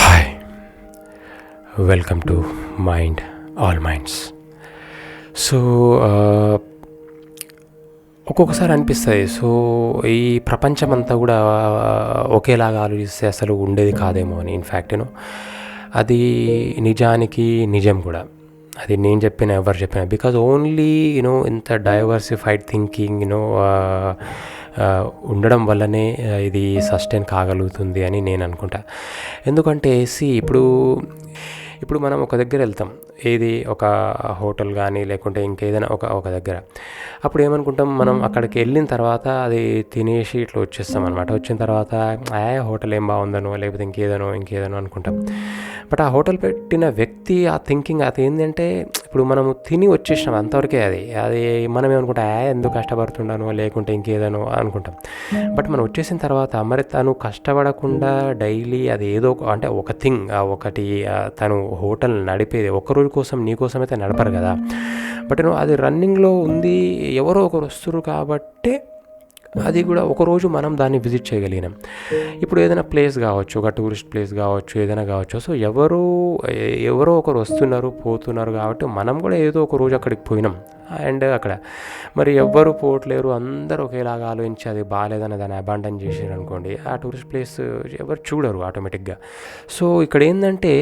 Hi, welcome to mind all minds. So ఒక్కొక్కసారి అనిపిస్తుంది, so ఈ ప్రపంచం అంతా కూడా ఒకేలాగా ఆలోచిస్తే అసలు ఉండేది కాదేమో అని. ఇన్ఫ్యాక్ట్ అది నిజానికి నిజం కూడా. అది నేను చెప్పిన ఎవరు చెప్పిన, బికాజ్ ఓన్లీ ఇంత డైవర్సిఫైడ్ థింకింగ్ ఉండడం వల్లనే ఇది సస్టైన్ కాగలుగుతుంది అని నేను అనుకుంటా. ఎందుకంటే ఇప్పుడు మనం ఒక దగ్గర వెళ్తాం, ఏది ఒక హోటల్ కానీ లేకుంటే ఇంకేదైనా ఒక దగ్గర. అప్పుడు ఏమనుకుంటాం, మనం అక్కడికి వెళ్ళిన తర్వాత అది తినేసి ఇట్లా వచ్చేస్తాం అనమాట. వచ్చిన తర్వాత హోటల్ ఏం బాగుందనో లేకపోతే ఇంకేదనో అనుకుంటాం. బట్ ఆ హోటల్ పెట్టిన వ్యక్తి ఆ థింకింగ్ అది ఏంటంటే, ఇప్పుడు మనము తిని వచ్చేసినాం అంతవరకే. అది మనం ఏమనుకుంటాం, ఎందుకు కష్టపడుతున్నానో లేకుంటే ఇంకేదనో అనుకుంటాం. బట్ మనం వచ్చేసిన తర్వాత మరి తను కష్టపడకుండా డైలీ అది ఏదో అంటే ఒక థింగ్ ఒకటి తను హోటల్ నడిపేది ఒక్కరోజు కోసం నీ కోసం అయితే నడపరు కదా. బట్ అది రన్నింగ్లో ఉంది, ఎవరో ఒకరు వస్తున్నారు కాబట్టి అది కూడా ఒకరోజు మనం దాన్ని విజిట్ చేయగలిగినాం. ఇప్పుడు ఏదైనా ప్లేస్ కావచ్చు, ఒక టూరిస్ట్ ప్లేస్ కావచ్చు, ఏదైనా కావచ్చు. సో ఎవరో ఒకరు వస్తున్నారు పోతున్నారు కాబట్టి మనం కూడా ఏదో ఒక రోజు అక్కడికి పోయినాం. అండ్ అక్కడ మరి ఎవ్వరు పోవట్లేరు, అందరూ ఒకేలాగా ఆలోచించి అది బాగాలేదని దాన్ని అబాండన్ చేసారు అనుకోండి, ఆ టూరిస్ట్ ప్లేస్ ఎవరు చూడరు ఆటోమేటిక్గా. సో ఇక్కడ ఏంటంటే,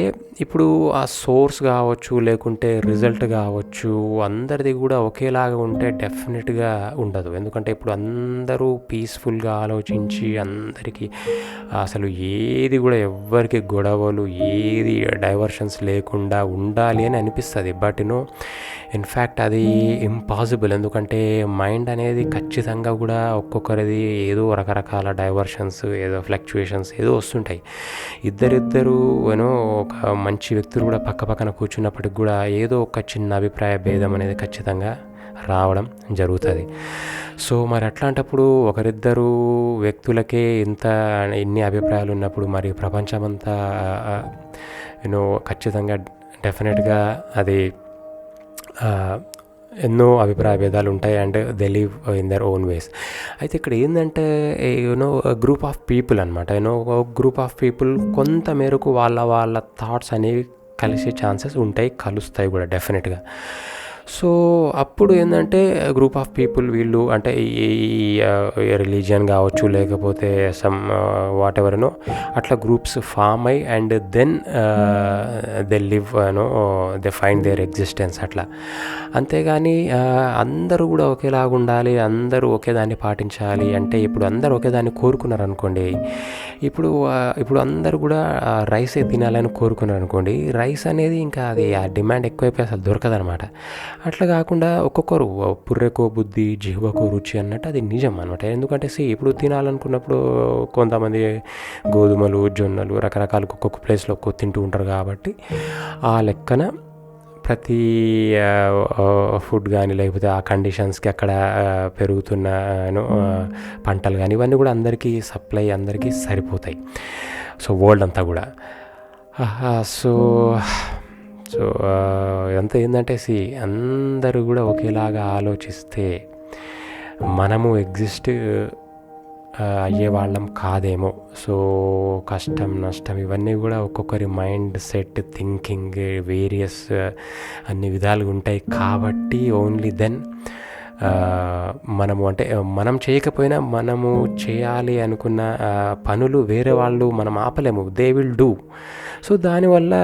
ఇప్పుడు ఆ సోర్స్ కావచ్చు లేకుంటే రిజల్ట్ కావచ్చు అందరిది కూడా ఒకేలాగా ఉంటే డెఫినెట్గా ఉండదు. ఎందుకంటే ఇప్పుడు అందరూ పీస్ఫుల్గా ఆలోచించి అందరికీ అసలు ఏది కూడా ఎవ్వరికి గొడవలు ఏది డైవర్షన్స్ లేకుండా ఉండాలి అని అనిపిస్తుంది. బట్ ఇన్ఫ్యాక్ట్ అది ఇంపాసిబుల్. ఎందుకంటే మైండ్ అనేది ఖచ్చితంగా కూడా ఒక్కొక్కరిది ఏదో రకరకాల డైవర్షన్స్, ఏదో ఫ్లక్చుయేషన్స్ ఏదో వస్తుంటాయి. ఇద్దరు ఒక మంచి వ్యక్తులు కూడా పక్కన కూర్చున్నప్పటికి కూడా ఏదో ఒక చిన్న అభిప్రాయ భేదం అనేది ఖచ్చితంగా రావడం జరుగుతుంది. సో మరి అట్లాంటప్పుడు ఒకరిద్దరు వ్యక్తులకే ఇన్ని అభిప్రాయాలు ఉన్నప్పుడు మరి ప్రపంచమంతా ఖచ్చితంగా డెఫినెట్గా అది ఎన్నో అభిప్రాయ భేదాలు ఉంటాయి. And they live in their own ways. అయితే ఇక్కడ ఏంటంటే గ్రూప్ ఆఫ్ పీపుల్ అనమాట. గ్రూప్ ఆఫ్ పీపుల్ కొంత మేరకు వాళ్ళ థాట్స్ అనేవి కలిసే ఛాన్సెస్ ఉంటాయి, కలుస్తాయి కూడా డెఫినెట్గా. సో అప్పుడు ఏంటంటే గ్రూప్ ఆఫ్ పీపుల్ వీళ్ళు అంటే ఈ రిలీజియన్ కావచ్చు లేకపోతే సమ్ వాట్ ఎవర్ అట్లా గ్రూప్స్ ఫామ్ అయ్యి and then they live they find their existence అట్లా. అంతేగాని అందరూ కూడా ఒకేలాగా ఉండాలి, అందరూ ఒకేదాన్ని పాటించాలి అంటే ఇప్పుడు అందరూ ఒకేదాన్ని కోరుకున్నారు అనుకోండి. ఇప్పుడు అందరూ కూడా రైసే తినాలని కోరుకున్నారు అనుకోండి, రైస్ అనేది ఇంకా అది ఆ డిమాండ్ ఎక్కువైపోయి అసలు దొరకదనమాట. అట్లా కాకుండా ఒక్కొక్కరు పుర్రెకో బుద్ధి జిహ్వకో రుచి అన్నట్టు అది నిజం అనమాట. ఎందుకంటే ఇప్పుడు తినాలనుకున్నప్పుడు కొంతమంది గోధుమలు జొన్నలు రకరకాల ఒక్కొక్క ప్లేస్లో తింటూ ఉంటారు కాబట్టి ఆ లెక్కన ప్రతి ఫుడ్ కానీ లేకపోతే ఆ కండిషన్స్కి అక్కడ పెరుగుతున్న పంటలు కానీ ఇవన్నీ కూడా అందరికీ సరిపోతాయి. సో వరల్డ్ అంతా కూడా సో ఎంత ఏంటంటే అందరూ కూడా ఒకేలాగా ఆలోచిస్తే మనము ఎగ్జిస్ట్ అయ్యేవాళ్ళం కాదేమో. సో కష్టం నష్టం ఇవన్నీ కూడా ఒక్కొక్కరి మైండ్ సెట్ థింకింగ్ వేరియస్ అన్ని విధాలుగా ఉంటాయి కాబట్టి ఓన్లీ దెన్ మనం చేయకపోయినా మనము చేయాలి అనుకున్న పనులు వేరే వాళ్ళు మనం ఆపలేము, దే విల్ డూ. సో దానివల్ల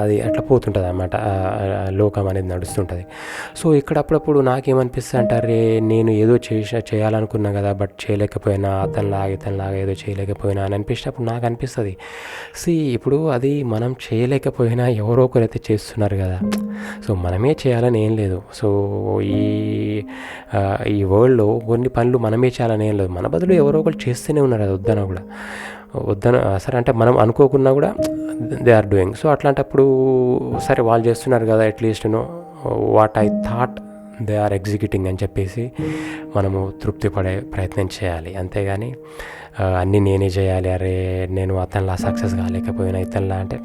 అది అట్లా పోతుంటుంది అన్నమాట, లోకం అనేది నడుస్తుంటుంది. సో ఇక్కడ అప్పుడప్పుడు నాకేమనిపిస్తుంది అంటారే, నేను ఏదో చేయాలనుకున్నా కదా బట్ చేయలేకపోయినా, అతనిలాగా ఏదో చేయలేకపోయినా అని అనిపించినప్పుడు నాకు అనిపిస్తుంది, ఇప్పుడు అది మనం చేయలేకపోయినా ఎవరో ఒకరైతే చేస్తున్నారు కదా. సో మనమే చేయాలని ఏం లేదు. సో ఈ వరల్డ్లో కొన్ని పనులు మనమే చేయాలని ఏం లేదు, మన బదులు ఎవరో ఒకరు చేస్తూనే ఉన్నారు. అది వద్దన సరే అంటే మనం అనుకోకున్నా కూడా దే ఆర్ డూయింగ్. సో అట్లాంటప్పుడు సరే వాళ్ళు చేస్తున్నారు కదా, at least what I thought they are executing అని చెప్పేసి మనము తృప్తి పడే ప్రయత్నం చేయాలి. అంతేగాని అన్నీ నేనే చేయాలి, అరే నేను అతనిలా సక్సెస్ కాలేకపోయినా ఇతనిలా అంటే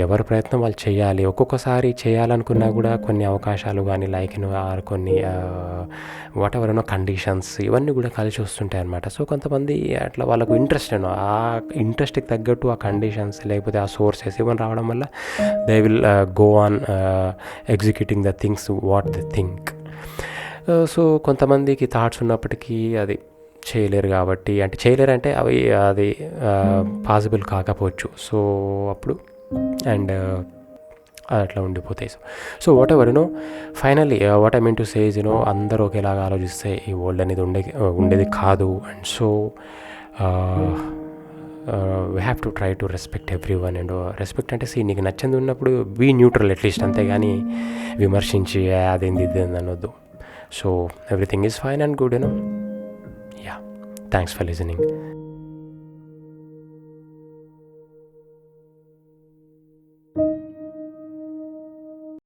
ఎవరి ప్రయత్నం వాళ్ళు చేయాలి. ఒక్కొక్కసారి చేయాలనుకున్నా కూడా కొన్ని అవకాశాలు కానీ కొన్ని వాట్ ఎవర్ కండిషన్స్ ఇవన్నీ కూడా కలిసి వస్తుంటాయి అన్నమాట. సో కొంతమంది అట్లా వాళ్ళకు ఇంట్రెస్ట్ ఆ ఇంట్రెస్ట్కి తగ్గట్టు ఆ కండిషన్స్ లేకపోతే ఆ సోర్సెస్ ఇవన్నీ రావడం వల్ల they will go on executing the things what they think. So కొంతమందికి థాట్స్ ఉన్నప్పటికీ అది చేయలేరు కాబట్టి, అంటే చేయలేరంటే అది పాసిబుల్ కాకపోవచ్చు. సో అప్పుడు అండ్ అట్లా ఉండిపోతాయి. So what ever finally what I mean to say is అందరూ ఒకేలాగా ఆలోచిస్తే ఈ వరల్డ్ అనేది ఉండేది కాదు. And so we have to try to respect every one. And respect అంటే నీకు నచ్చింది ఉన్నప్పుడు బీ న్యూట్రల్ అట్లీస్ట్, అంతేగాని విమర్శించి అదేంది ఇదేంది అనొద్దు. So everything is fine and good. Yeah, thanks for listening.